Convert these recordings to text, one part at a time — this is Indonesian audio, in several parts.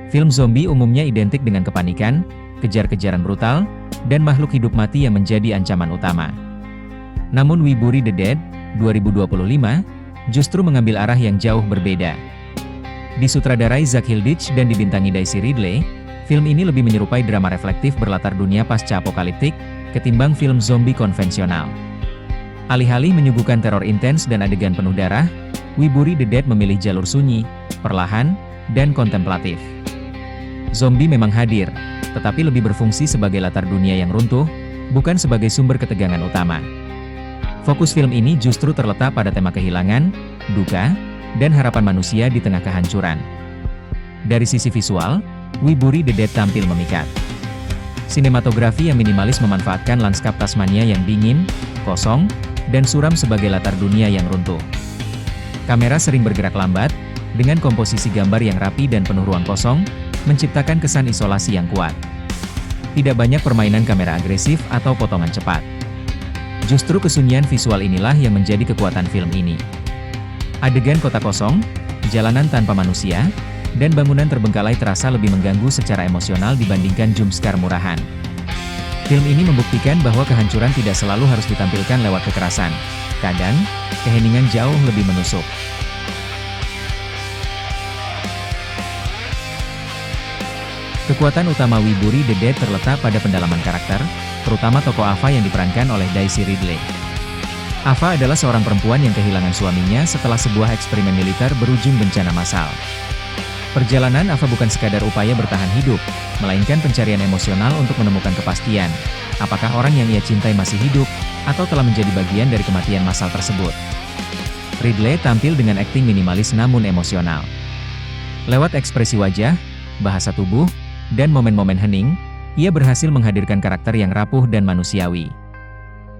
Film zombie umumnya identik dengan kepanikan, kejar-kejaran brutal, dan makhluk hidup mati yang menjadi ancaman utama. Namun We Bury the Dead, 2025, justru mengambil arah yang jauh berbeda. Disutradarai Zach Hilditch dan dibintangi Daisy Ridley, film ini lebih menyerupai drama reflektif berlatar dunia pasca-apokaliptik, ketimbang film zombie konvensional. Alih-alih menyuguhkan teror intens dan adegan penuh darah, We Bury the Dead memilih jalur sunyi, perlahan, dan kontemplatif. Zombie memang hadir, tetapi lebih berfungsi sebagai latar dunia yang runtuh, bukan sebagai sumber ketegangan utama. Fokus film ini justru terletak pada tema kehilangan, duka, dan harapan manusia di tengah kehancuran. Dari sisi visual, We Bury the Dead tampil memikat. Sinematografi yang minimalis memanfaatkan lanskap Tasmania yang dingin, kosong, dan suram sebagai latar dunia yang runtuh. Kamera sering bergerak lambat, dengan komposisi gambar yang rapi dan penuh ruang kosong, menciptakan kesan isolasi yang kuat. Tidak banyak permainan kamera agresif atau potongan cepat. Justru kesunyian visual inilah yang menjadi kekuatan film ini. Adegan kota kosong, jalanan tanpa manusia, dan bangunan terbengkalai terasa lebih mengganggu secara emosional dibandingkan jumpscare murahan. Film ini membuktikan bahwa kehancuran tidak selalu harus ditampilkan lewat kekerasan. Kadang, keheningan jauh lebih menusuk. Kekuatan utama We Bury the Dead terletak pada pendalaman karakter, terutama tokoh Ava yang diperankan oleh Daisy Ridley. Ava adalah seorang perempuan yang kehilangan suaminya setelah sebuah eksperimen militer berujung bencana massal. Perjalanan Ava bukan sekadar upaya bertahan hidup, melainkan pencarian emosional untuk menemukan kepastian, apakah orang yang ia cintai masih hidup, atau telah menjadi bagian dari kematian massal tersebut. Ridley tampil dengan akting minimalis namun emosional. Lewat ekspresi wajah, bahasa tubuh, dan momen-momen hening, ia berhasil menghadirkan karakter yang rapuh dan manusiawi.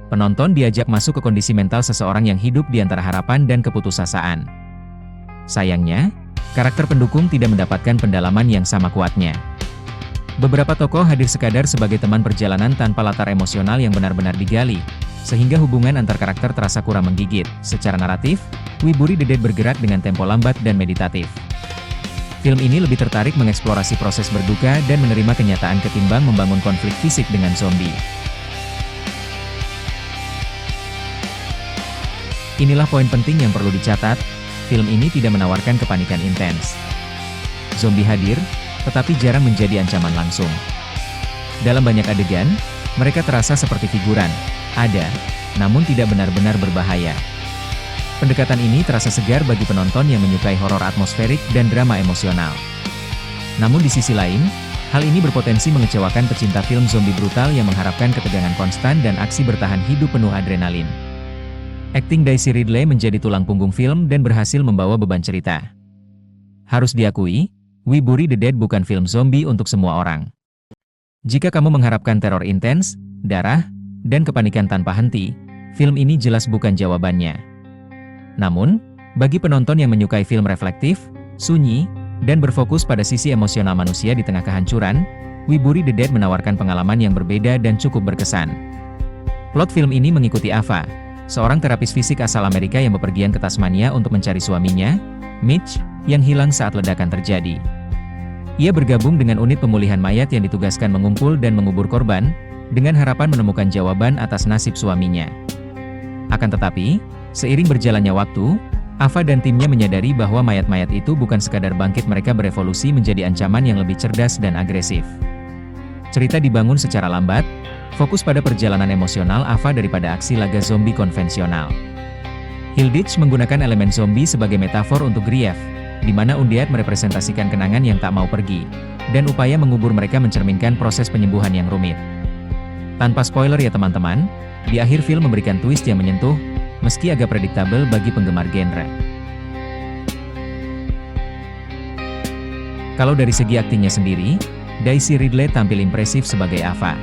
Penonton diajak masuk ke kondisi mental seseorang yang hidup di antara harapan dan keputusasaan. Sayangnya, karakter pendukung tidak mendapatkan pendalaman yang sama kuatnya. Beberapa tokoh hadir sekadar sebagai teman perjalanan tanpa latar emosional yang benar-benar digali, sehingga hubungan antar karakter terasa kurang menggigit. Secara naratif, We Bury the Dead bergerak dengan tempo lambat dan meditatif. Film ini lebih tertarik mengeksplorasi proses berduka dan menerima kenyataan ketimbang membangun konflik fisik dengan zombie. Inilah poin penting yang perlu dicatat, film ini tidak menawarkan kepanikan intens. Zombie hadir, tetapi jarang menjadi ancaman langsung. Dalam banyak adegan, mereka terasa seperti figuran, ada, namun tidak benar-benar berbahaya. Pendekatan ini terasa segar bagi penonton yang menyukai horor atmosferik dan drama emosional. Namun di sisi lain, hal ini berpotensi mengecewakan pecinta film zombie brutal yang mengharapkan ketegangan konstan dan aksi bertahan hidup penuh adrenalin. Akting Daisy Ridley menjadi tulang punggung film dan berhasil membawa beban cerita. Harus diakui, We Bury the Dead bukan film zombie untuk semua orang. Jika kamu mengharapkan teror intens, darah, dan kepanikan tanpa henti, film ini jelas bukan jawabannya. Namun, bagi penonton yang menyukai film reflektif, sunyi, dan berfokus pada sisi emosional manusia di tengah kehancuran, We Bury the Dead menawarkan pengalaman yang berbeda dan cukup berkesan. Plot film ini mengikuti Ava, seorang terapis fisik asal Amerika yang bepergian ke Tasmania untuk mencari suaminya, Mitch, yang hilang saat ledakan terjadi. Ia bergabung dengan unit pemulihan mayat yang ditugaskan mengumpul dan mengubur korban, dengan harapan menemukan jawaban atas nasib suaminya. Akan tetapi, seiring berjalannya waktu, Ava dan timnya menyadari bahwa mayat-mayat itu bukan sekadar bangkit, mereka berevolusi menjadi ancaman yang lebih cerdas dan agresif. Cerita dibangun secara lambat, fokus pada perjalanan emosional Ava daripada aksi laga zombie konvensional. Hilditch menggunakan elemen zombie sebagai metafor untuk grief, di mana undead merepresentasikan kenangan yang tak mau pergi, dan upaya mengubur mereka mencerminkan proses penyembuhan yang rumit. Tanpa spoiler ya teman-teman, di akhir film memberikan twist yang menyentuh, meski agak prediktabel bagi penggemar genre. Kalau dari segi aktingnya sendiri, Daisy Ridley tampil impresif sebagai Ava.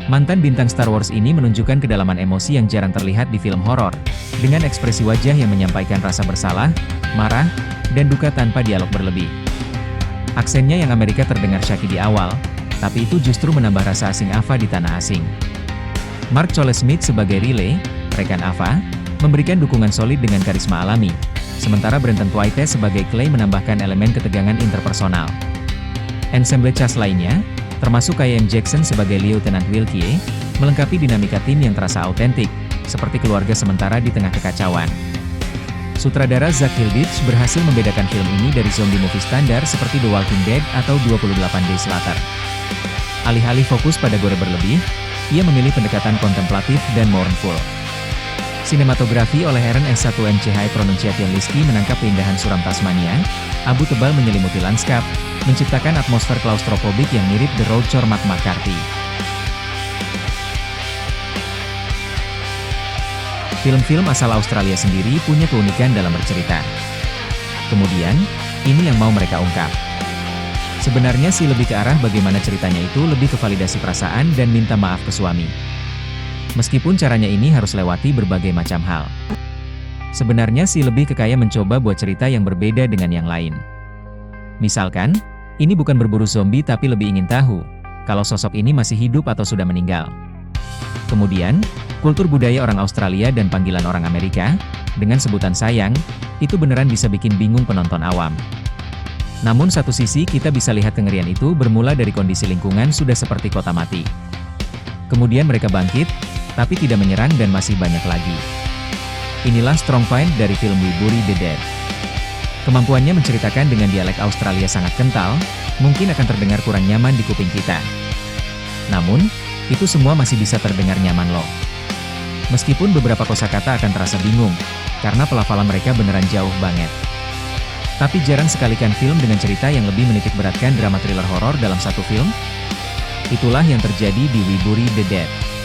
Mantan bintang Star Wars ini menunjukkan kedalaman emosi yang jarang terlihat di film horor, dengan ekspresi wajah yang menyampaikan rasa bersalah, marah, dan duka tanpa dialog berlebih. Aksennya yang Amerika terdengar syaki di awal, tapi itu justru menambah rasa asing Ava di tanah asing. Mark Cole-Smith sebagai Riley, rekan Ava, memberikan dukungan solid dengan karisma alami, sementara Brenton Thwaites sebagai Clay menambahkan elemen ketegangan interpersonal. Ensemble cast lainnya, termasuk Kayem Jackson sebagai Lieutenant Wilkie, melengkapi dinamika tim yang terasa autentik, seperti keluarga sementara di tengah kekacauan. Sutradara Zach Hilditch berhasil membedakan film ini dari zombie movie standar seperti The Walking Dead atau 28 Days Later. Alih-alih fokus pada gore berlebih, ia memilih pendekatan kontemplatif dan mournful. Sinematografi oleh Eren S1MCH Pronunciation Liski menangkap keindahan suram Tasmania, abu tebal menyelimuti lanskap, menciptakan atmosfer klaustrofobik yang mirip The Road Cormac McCarthy. Film-film asal Australia sendiri punya keunikan dalam bercerita. Kemudian, ini yang mau mereka ungkap. Sebenarnya sih lebih ke arah bagaimana ceritanya itu lebih ke validasi perasaan dan minta maaf ke suami. Meskipun caranya ini harus lewati berbagai macam hal. Sebenarnya sih lebih ke kayak mencoba buat cerita yang berbeda dengan yang lain. Misalkan, ini bukan berburu zombie tapi lebih ingin tahu, kalau sosok ini masih hidup atau sudah meninggal. Kemudian, kultur budaya orang Australia dan panggilan orang Amerika, dengan sebutan sayang, itu beneran bisa bikin bingung penonton awam. Namun satu sisi kita bisa lihat kengerian itu bermula dari kondisi lingkungan sudah seperti kota mati. Kemudian mereka bangkit, tapi tidak menyerang dan masih banyak lagi. Inilah strong point dari film We Bury the Dead. Kemampuannya menceritakan dengan dialek Australia sangat kental, mungkin akan terdengar kurang nyaman di kuping kita. Namun, itu semua masih bisa terdengar nyaman loh. Meskipun beberapa kosakata akan terasa bingung, karena pelafalan mereka beneran jauh banget. Tapi jarang sekali kan film dengan cerita yang lebih menitik beratkan drama thriller horor dalam satu film. Itulah yang terjadi di We Bury the Dead.